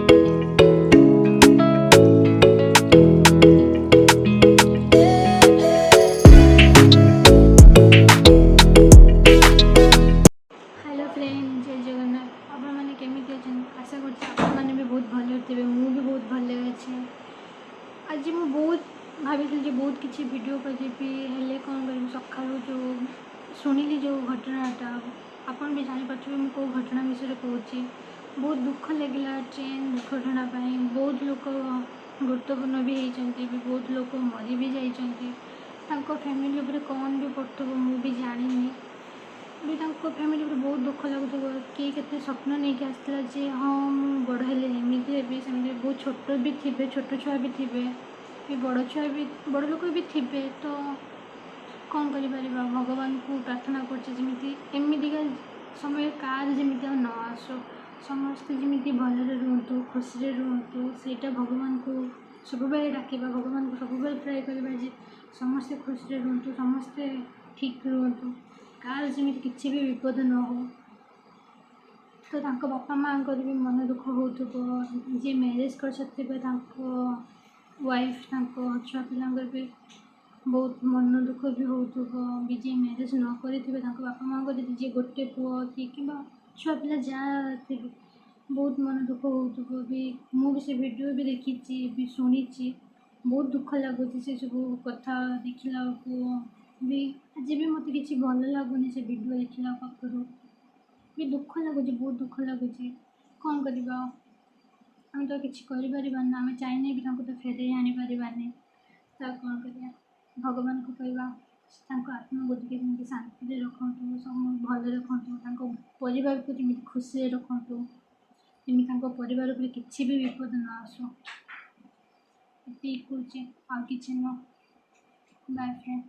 Hello friend, जय जगन्नाथ। आपण मैंने केमी आशा करने भी बहुत भले थे। मु भी बहुत भले अच्छे। आज मुझे बहुत भाई बहुत किसी वीडियो करी हेले कौन कर सका जो शुणिली जो घटनाटा आपन भी जानीपे मुझे कौ घटना विषय कहूँ। बहुत दुख लगे ट्रेन दुर्घटना बहुत लोग गुरुत्वपूर्ण भी होती, बहुत लोग मरी भी जाइए। फैमिली उपर कौन भी पड़ो मुझे जानी भी फैमिली बहुत दुख लगुव किए के स्वप्न नहीं आसला जे हाँ मुझे बड़ हेले एमती हे सेमती बहुत छोट भी थे, छोट छुआ भी थे, बड़ छुआ भी बड़ लोक भी थे। तो कौन कर भगवान को प्रार्थना करमतीका समय कार जमी न आसो समस्ते जमी भल रुहतु खुशी रुहतु से भगवान को सब डाकवा भगवान को सब ट्राए करवा समस्ते खुशी रुहतु समस्ते ठीक रुहतु कार जमी किसी भी विपद न हो। तो बापा माँ को भी मन दुख हो जी मैरेज कर सकते वाइफ छुआ पिला भी बहुत मन दुख भी हो जी मैरेज न करें बापा माँ को जी गोटे पुओ कि छुआ पिला जहाँ थे बहुत मन दुख हो भी मुझे से वीडियो भी देखी भी शुणी बहुत दुख लगुच से सब कथा देखला भी आज भी मत कि भल लगुनि से वीडियो देखला पाखर भी दुख लगुच बहुत दुख लगुच कौन करवा आम तो किसी करें आम चाहने भी तो फेर आनी पारानी तो कौन कर भगवान को कहवा आत्मा को जमी शांति रखु सब भल रखु परिवार को जमी खुशी रखु जमी परिवार पर किसी भी विपद न आसो ये कहूँ आ कि बाय फ्रेंड।